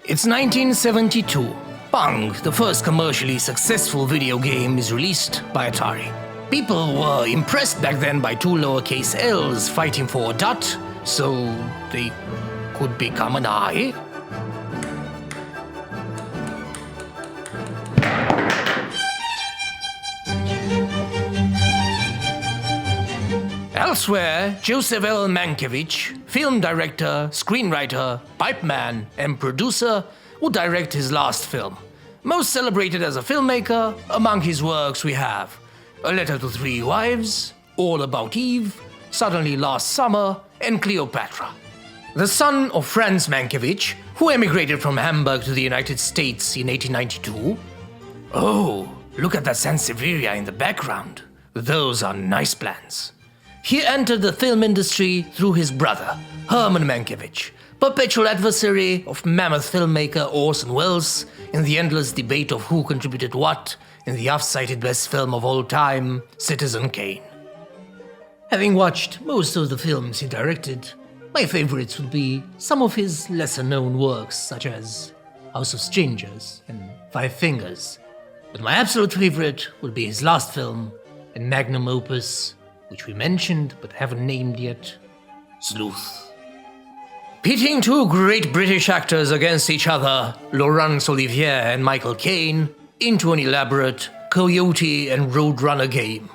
It's 1972. Pong, the first commercially successful video game, is released by Atari. People were impressed back then by two lowercase L's fighting for a dot, so they could become an I. Elsewhere, Joseph L. Mankiewicz, film director, screenwriter, pipe man, and producer, would direct his last film. Most celebrated as a filmmaker, among his works we have A Letter to Three Wives, All About Eve, Suddenly Last Summer, and Cleopatra. The son of Franz Mankiewicz, who emigrated from Hamburg to the United States in 1892. Oh, look at that Sansevieria in the background. Those are nice plans. He entered the film industry through his brother, Herman Mankiewicz, perpetual adversary of mammoth filmmaker Orson Welles in the endless debate of who contributed what in the oft-cited best film of all time, Citizen Caine. Having watched most of the films he directed, my favorites would be some of his lesser-known works such as House of Strangers and Five Fingers, but my absolute favorite would be his last film and magnum opus, which we mentioned but haven't named yet, Sleuth. Pitting two great British actors against each other, Laurence Olivier and Michael Caine, into an elaborate coyote and roadrunner game.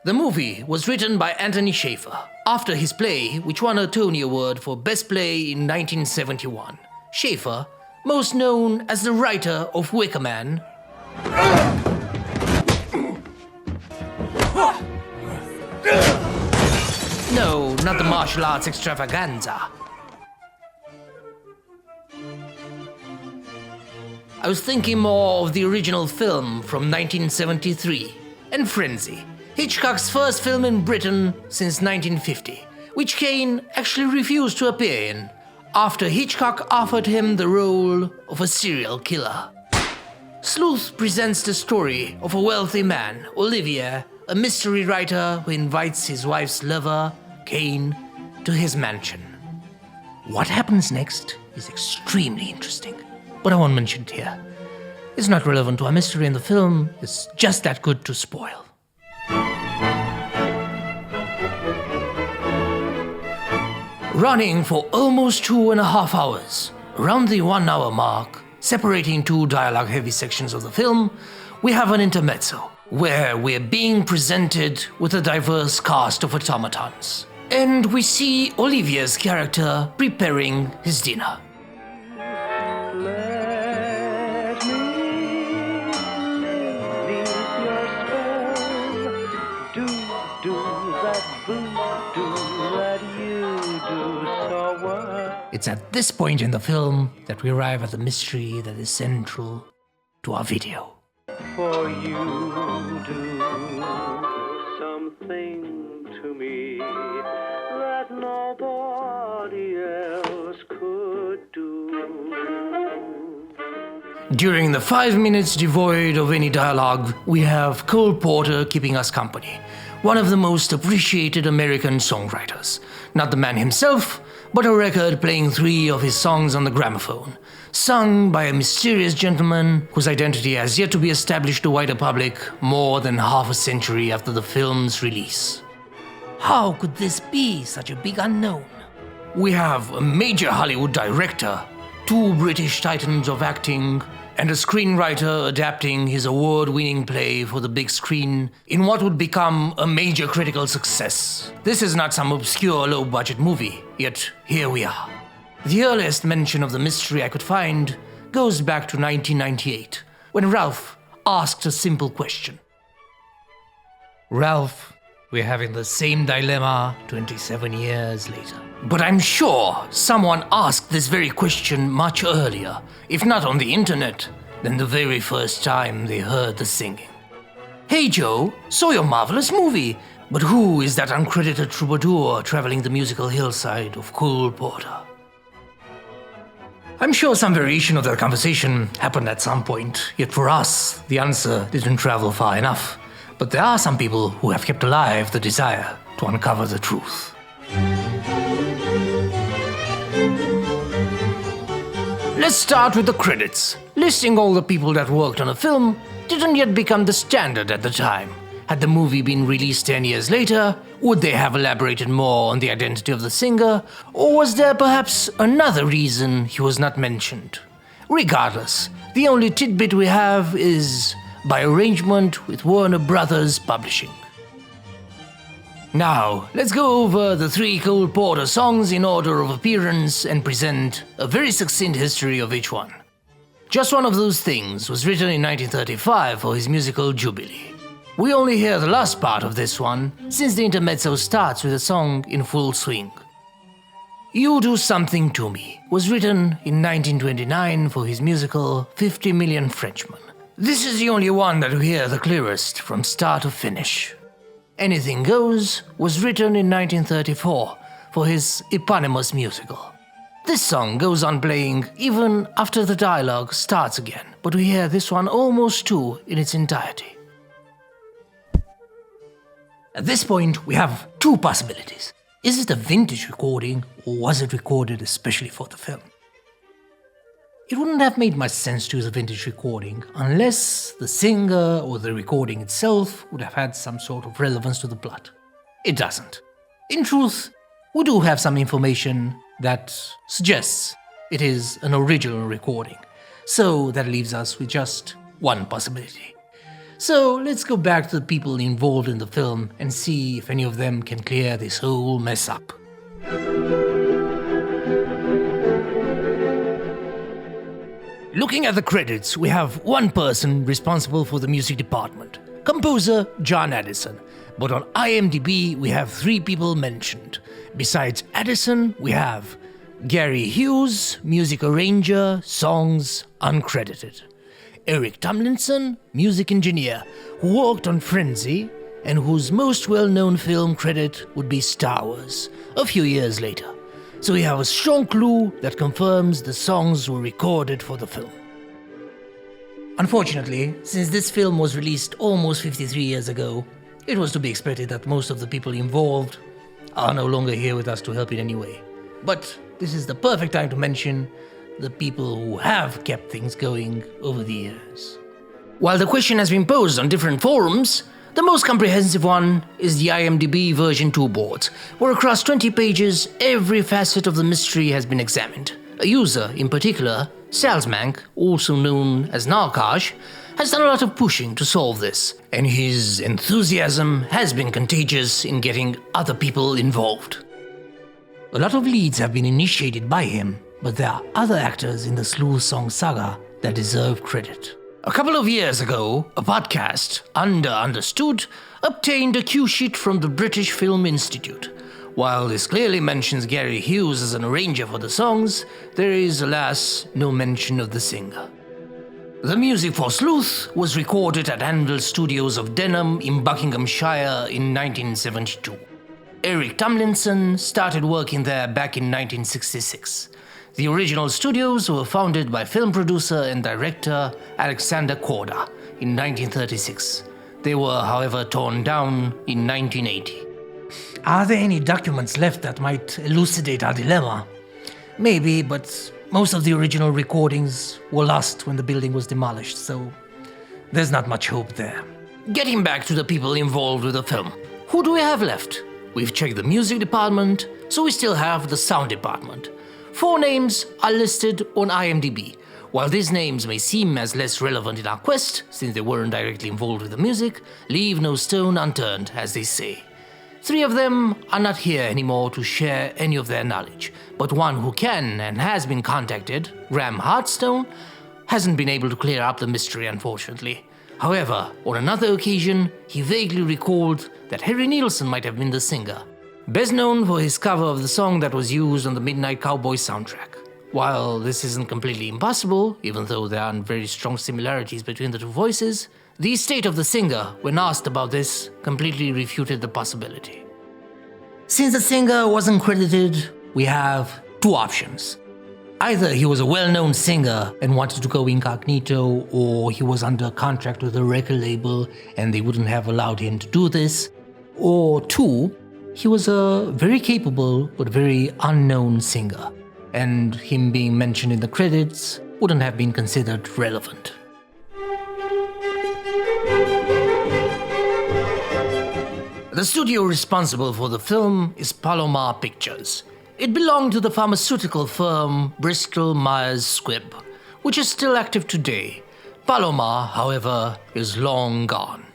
The movie was written by Anthony Shaffer, after his play, which won a Tony Award for Best Play in 1971. Shaffer, most known as the writer of Wicker Man, no, not the martial arts extravaganza. I was thinking more of the original film from 1973, and Frenzy, Hitchcock's first film in Britain since 1950, which Caine actually refused to appear in, after Hitchcock offered him the role of a serial killer. Sleuth presents the story of a wealthy man, Olivier, a mystery writer who invites his wife's lover, Caine, to his mansion. What happens next is extremely interesting, but I won't mention it here. It's not relevant to our mystery in the film, it's just that good to spoil. Running for almost 2.5 hours, around the 1 hour mark, separating two dialogue-heavy sections of the film, we have an intermezzo, where we're being presented with a diverse cast of automatons. And we see Olivier's character preparing his dinner. Let me live your spell. Do that voodoo that you do so well. It's at this point in the film that we arrive at the mystery that is central to our video. For you do something to me that nobody else could do. During the 5 minutes devoid of any dialogue, we have Cole Porter keeping us company, one of the most appreciated American songwriters. Not the man himself, but a record playing 3 of his songs on the gramophone, sung by a mysterious gentleman whose identity has yet to be established to wider public more than half a century after the film's release. How could this be such a big unknown? We have a major Hollywood director, 2 British titans of acting, and a screenwriter adapting his award-winning play for the big screen in what would become a major critical success. This is not some obscure low-budget movie, yet here we are. The earliest mention of the mystery I could find goes back to 1998, when Ralph asked a simple question. Ralph, we're having the same dilemma 27 years later. But I'm sure someone asked this very question much earlier, if not on the internet, than the very first time they heard the singing. Hey Joe, saw your marvelous movie, but who is that uncredited troubadour traveling the musical hillside of Cole Porter? I'm sure some variation of that conversation happened at some point, yet for us, the answer didn't travel far enough. But there are some people who have kept alive the desire to uncover the truth. Let's start with the credits. Listing all the people that worked on a film didn't yet become the standard at the time. Had the movie been released 10 years later, would they have elaborated more on the identity of the singer, or was there perhaps another reason he was not mentioned? Regardless, the only tidbit we have is by arrangement with Warner Brothers Publishing. Now, let's go over the 3 Cole Porter songs in order of appearance and present a very succinct history of each one. Just One of Those Things was written in 1935 for his musical Jubilee. We only hear the last part of this one, since the intermezzo starts with a song in full swing. You Do Something to Me was written in 1929 for his musical 50 Million Frenchmen. This is the only one that we hear the clearest from start to finish. Anything Goes was written in 1934 for his eponymous musical. This song goes on playing even after the dialogue starts again, but we hear this one almost too in its entirety. At this point, we have 2 possibilities. Is it a vintage recording, or was it recorded especially for the film? It wouldn't have made much sense to use a vintage recording unless the singer or the recording itself would have had some sort of relevance to the plot. It doesn't. In truth, we do have some information that suggests it is an original recording, so that leaves us with just one possibility. So let's go back to the people involved in the film and see if any of them can clear this whole mess up. Looking at the credits, we have one person responsible for the music department, composer John Addison. But on IMDb, we have 3 people mentioned. Besides Addison, we have Gary Hughes, music arranger, songs uncredited. Eric Tomlinson, music engineer, who worked on Frenzy and whose most well-known film credit would be Star Wars, a few years later. So we have a strong clue that confirms the songs were recorded for the film. Unfortunately, since this film was released almost 53 years ago, it was to be expected that most of the people involved are no longer here with us to help in any way. But this is the perfect time to mention the people who have kept things going over the years. While the question has been posed on different forums, the most comprehensive one is the IMDb version 2 board, where across 20 pages, every facet of the mystery has been examined. A user, in particular, Salzmank, also known as Narkaj, has done a lot of pushing to solve this, and his enthusiasm has been contagious in getting other people involved. A lot of leads have been initiated by him, but there are other actors in the Sleuth song saga that deserve credit. A couple of years ago, a podcast, Understood, obtained a cue sheet from the British Film Institute. While this clearly mentions Gary Hughes as an arranger for the songs, there is, alas, no mention of the singer. The music for Sleuth was recorded at Anvil Studios of Denham in Buckinghamshire in 1972. Eric Tomlinson started working there back in 1966. The original studios were founded by film producer and director Alexander Korda in 1936. They were, however, torn down in 1980. Are there any documents left that might elucidate our dilemma? Maybe, but most of the original recordings were lost when the building was demolished, so there's not much hope there. Getting back to the people involved with the film, who do we have left? We've checked the music department, so we still have the sound department. 4 names are listed on IMDb. While these names may seem as less relevant in our quest, since they weren't directly involved with the music, leave no stone unturned, as they say. 3 of them are not here anymore to share any of their knowledge, but one who can and has been contacted, Graham Hartstone, hasn't been able to clear up the mystery, unfortunately. However, on another occasion, he vaguely recalled that Harry Nilsson might have been the singer, best known for his cover of the song that was used on the Midnight Cowboy soundtrack. While this isn't completely impossible, even though there aren't very strong similarities between the 2 voices, the estate of the singer, when asked about this, completely refuted the possibility. Since the singer wasn't credited, we have 2 options. Either he was a well-known singer and wanted to go incognito, or he was under contract with a record label and they wouldn't have allowed him to do this, or 2, he was a very capable but very unknown singer. and him being mentioned in the credits wouldn't have been considered relevant. The studio responsible for the film is Palomar Pictures. It belonged to the pharmaceutical firm Bristol Myers Squibb, which is still active today. Palomar, however, is long gone.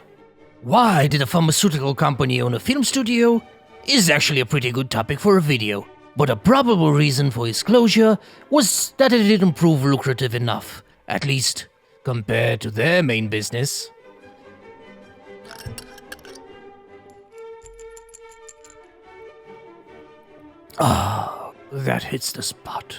Why did a pharmaceutical company own a film studio? Is actually a pretty good topic for a video, but a probable reason for its closure was that it didn't prove lucrative enough, at least compared to their main business. That hits the spot.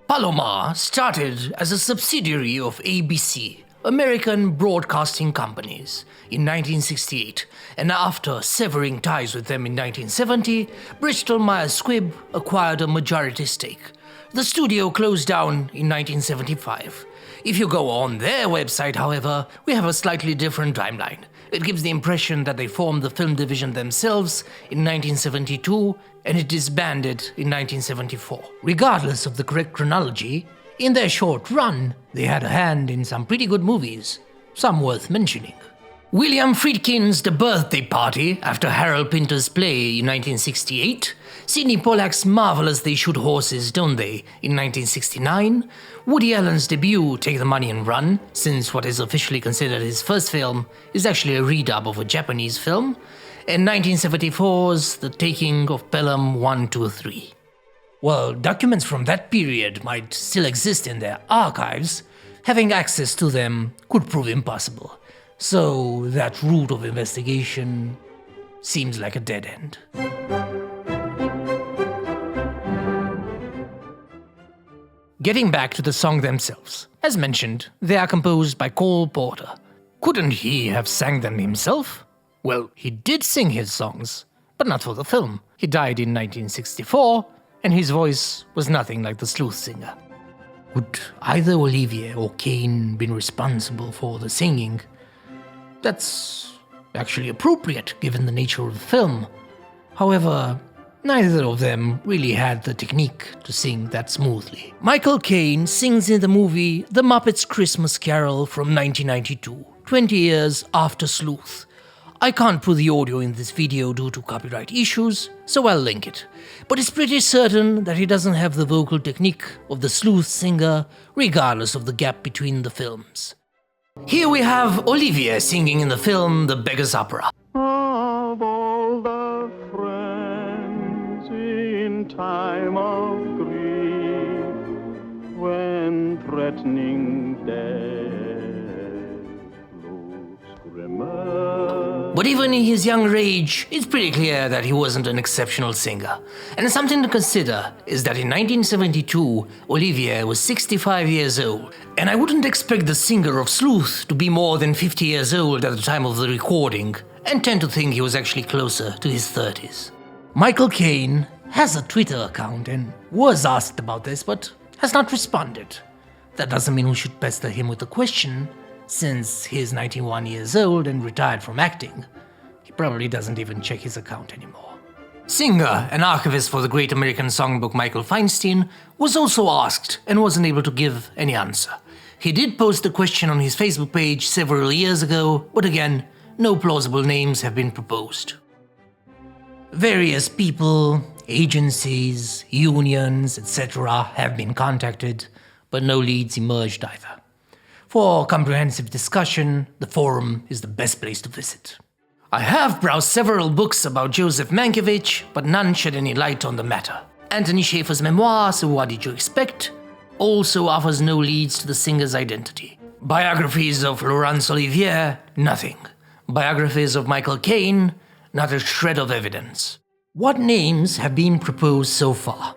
Palomar started as a subsidiary of ABC, American Broadcasting Companies, in 1968, and after severing ties with them in 1970, Bristol Myers Squibb acquired a majority stake. The studio closed down in 1975. If you go on their website, however, we have a slightly different timeline. It gives the impression that they formed the film division themselves in 1972 and it disbanded in 1974. Regardless of the correct chronology, in their short run, they had a hand in some pretty good movies, some worth mentioning. William Friedkin's The Birthday Party, after Harold Pinter's play in 1968, Sidney Pollack's Marvelous They Shoot Horses, Don't They, in 1969, Woody Allen's debut, Take the Money and Run, since what is officially considered his first film is actually a redub of a Japanese film, and 1974's The Taking of Pelham 123. While documents from that period might still exist in their archives, having access to them could prove impossible. So that route of investigation seems like a dead end. Getting back to the song themselves. As mentioned, they are composed by Cole Porter. Couldn't he have sang them himself? Well, he did sing his songs, but not for the film. He died in 1964, and his voice was nothing like the Sleuth singer. Would either Olivier or Caine been responsible for the singing? That's actually appropriate given the nature of the film. However, neither of them really had the technique to sing that smoothly. Michael Caine sings in the movie The Muppets Christmas Carol from 1992, 20 years after Sleuth. I can't put the audio in this video due to copyright issues, so I'll link it. But it's pretty certain that he doesn't have the vocal technique of the Sleuth singer, regardless of the gap between the films. Here we have Olivier singing in the film The Beggar's Opera. Of all the friends in time of grief, when threatening death looks grimmer. But even in his younger age, it's pretty clear that he wasn't an exceptional singer. And something to consider is that in 1972, Olivier was 65 years old. And I wouldn't expect the singer of Sleuth to be more than 50 years old at the time of the recording, and tend to think he was actually closer to his 30s. Michael Caine has a Twitter account and was asked about this, but has not responded. That doesn't mean we should pester him with a question, since he's 91 years old and retired from acting. He probably doesn't even check his account anymore. Singer and archivist for the Great American Songbook Michael Feinstein was also asked and wasn't able to give any answer. He did post the question on his Facebook page several years ago, but again, no plausible names have been proposed. Various people, agencies, unions, etc. have been contacted, but no leads emerged either. For comprehensive discussion, the forum is the best place to visit. I have browsed several books about Joseph Mankiewicz, but none shed any light on the matter. Anthony Schaeffer's memoir, So What Did You Expect?, also offers no leads to the singer's identity. Biographies of Laurence Olivier, nothing. Biographies of Michael Caine, not a shred of evidence. What names have been proposed so far?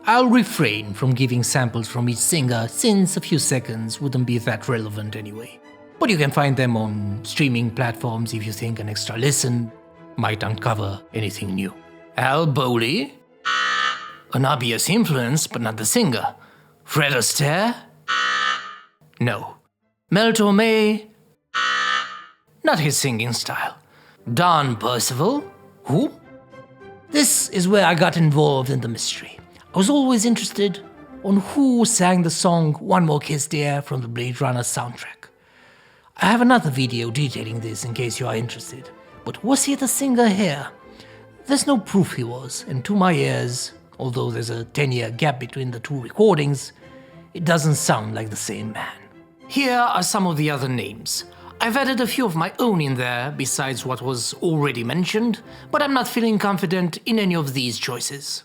I'll refrain from giving samples from each singer since a few seconds wouldn't be that relevant anyway. But you can find them on streaming platforms if you think an extra listen might uncover anything new. Al Bowley? An obvious influence, but not the singer. Fred Astaire? No. Mel Torme? Not his singing style. Don Percival? Who? This is where I got involved in the mystery. I was always interested on who sang the song One More Kiss Dear from the Blade Runner soundtrack. I have another video detailing this in case you are interested, but was he the singer here? There's no proof he was, and to my ears, although there's a 10-year gap between the two recordings, it doesn't sound like the same man. Here are some of the other names. I've added a few of my own in there besides what was already mentioned, but I'm not feeling confident in any of these choices.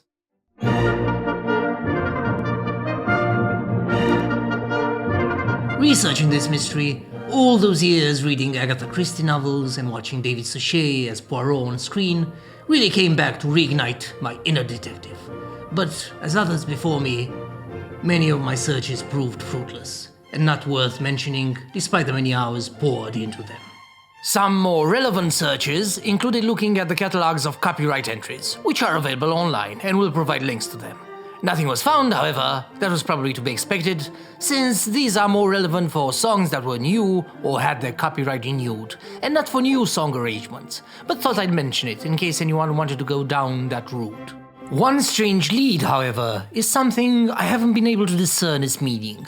Researching this mystery, all those years reading Agatha Christie novels and watching David Suchet as Poirot on screen really came back to reignite my inner detective. But as others before me, many of my searches proved fruitless and not worth mentioning despite the many hours poured into them. Some more relevant searches included looking at the catalogs of copyright entries, which are available online and will provide links to them. Nothing was found, however. That was probably to be expected, since these are more relevant for songs that were new or had their copyright renewed, and not for new song arrangements, but thought I'd mention it in case anyone wanted to go down that route. One strange lead, however, is something I haven't been able to discern its meaning.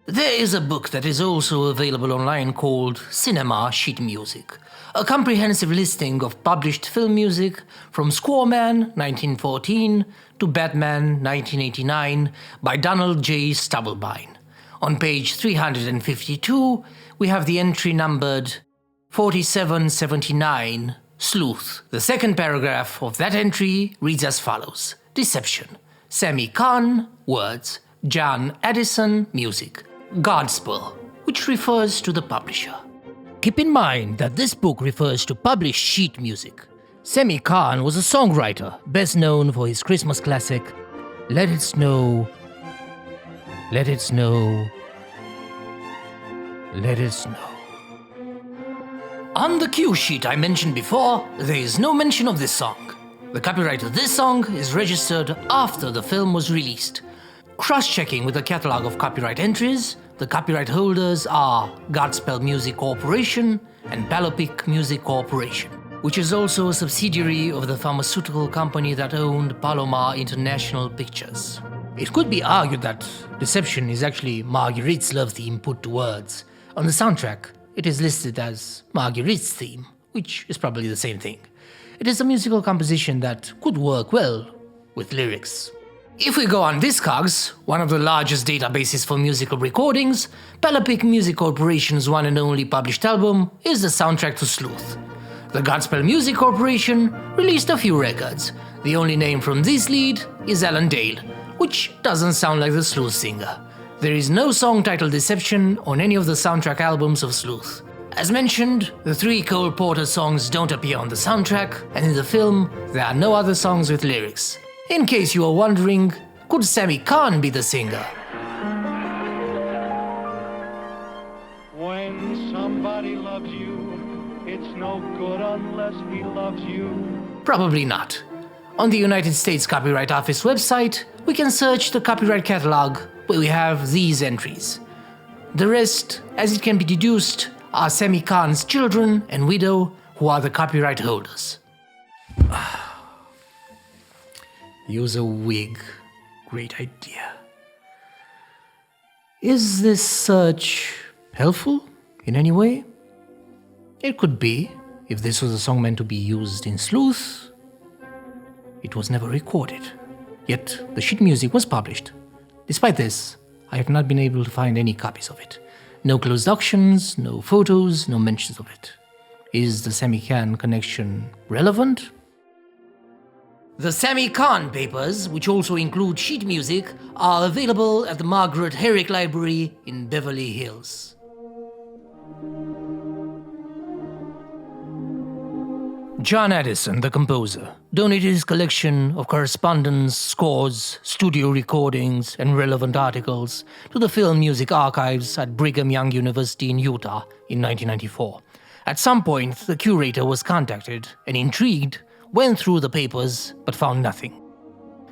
There is a book that is also available online called Cinema Sheet Music, a comprehensive listing of published film music from Squawman 1914 to Batman 1989 by Donald J. Stubblebine. On page 352, we have the entry numbered 4779, Sleuth. The second paragraph of that entry reads as follows: Deception. Sammy Caine, words. John Addison, music. Godspell, which refers to the publisher. Keep in mind that this book refers to published sheet music. Sammy Caine was a songwriter, best known for his Christmas classic, Let It Snow, Let It Snow, Let It Snow. On the cue sheet I mentioned before, there is no mention of this song. The copyright of this song is registered after the film was released. Cross-checking with the catalog of copyright entries, the copyright holders are Godspell Music Corporation and Palopic Music Corporation, which is also a subsidiary of the pharmaceutical company that owned Palomar International Pictures. It could be argued that Deception is actually Marguerite's love theme put to words. On the soundtrack, it is listed as Marguerite's theme, which is probably the same thing. It is a musical composition that could work well with lyrics. If we go on Discogs, one of the largest databases for musical recordings, Palopic Music Corporation's one and only published album is the soundtrack to Sleuth. The Godspell Music Corporation released a few records. The only name from this lead is Alan Dale, which doesn't sound like the Sleuth singer. There is no song titled Deception on any of the soundtrack albums of Sleuth. As mentioned, the 3 Cole Porter songs don't appear on the soundtrack, and in the film, there are no other songs with lyrics. In case you are wondering, could Sammy Caine be the singer? When somebody loves you, it's no good unless he loves you. Probably not. On the United States Copyright Office website, we can search the copyright catalog where we have these entries. The rest, as it can be deduced, are Sammy Caine's children and widow who are the copyright holders. Use a wig. Great idea. Is this search helpful in any way? It could be, if this was a song meant to be used in Sleuth. It was never recorded, yet the sheet music was published. Despite this, I have not been able to find any copies of it. No closed auctions, no photos, no mentions of it. Is the Sammy Caine connection relevant? The Sammy Caine papers, which also include sheet music, are available at the Margaret Herrick Library in Beverly Hills. John Addison, the composer, donated his collection of correspondence, scores, studio recordings, and relevant articles to the Film Music Archives at Brigham Young University in Utah in 1994. At some point, the curator was contacted and, intrigued, went through the papers but found nothing.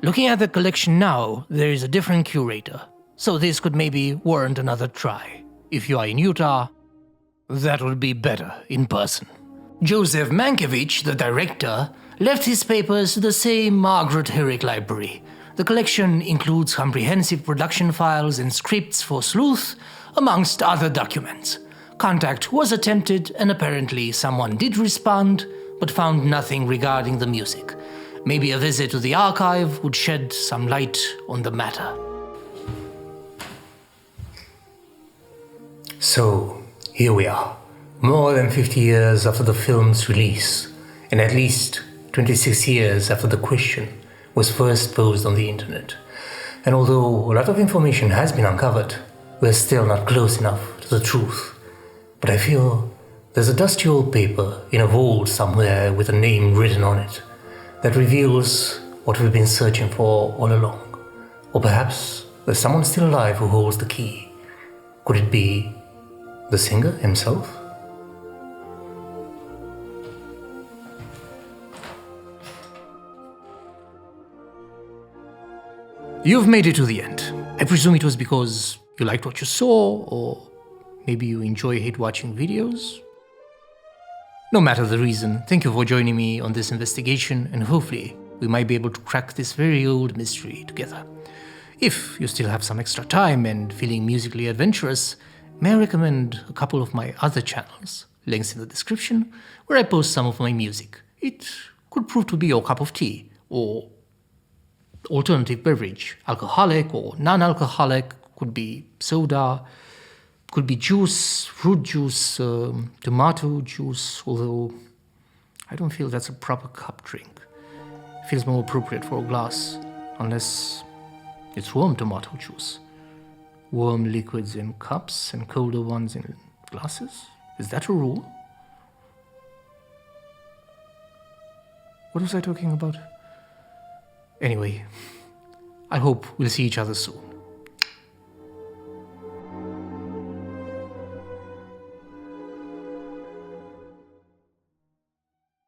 Looking at the collection now, there is a different curator, so this could maybe warrant another try. If you are in Utah, that would be better in person. Joseph Mankiewicz, the director, left his papers to the same Margaret Herrick Library. The collection includes comprehensive production files and scripts for Sleuth, amongst other documents. Contact was attempted and apparently someone did respond, but found nothing regarding the music. Maybe a visit to the archive would shed some light on the matter. So, here we are, more than 50 years after the film's release, and at least 26 years after the question was first posed on the internet. And although a lot of information has been uncovered, we're still not close enough to the truth. But I feel there's a dusty old paper in a vault somewhere with a name written on it that reveals what we've been searching for all along. Or perhaps there's someone still alive who holds the key. Could it be the singer himself? You've made it to the end. I presume it was because you liked what you saw, or maybe you hate watching videos? No matter the reason, thank you for joining me on this investigation, and hopefully we might be able to crack this very old mystery together. If you still have some extra time and feeling musically adventurous, may I recommend a couple of my other channels, links in the description, where I post some of my music. It could prove to be your cup of tea, or alternative beverage, alcoholic or non-alcoholic, could be soda, could be juice, fruit juice, tomato juice, although I don't feel that's a proper cup drink. It feels more appropriate for a glass, unless it's warm tomato juice. Warm liquids in cups and colder ones in glasses? Is that a rule? What was I talking about? Anyway, I hope we'll see each other soon.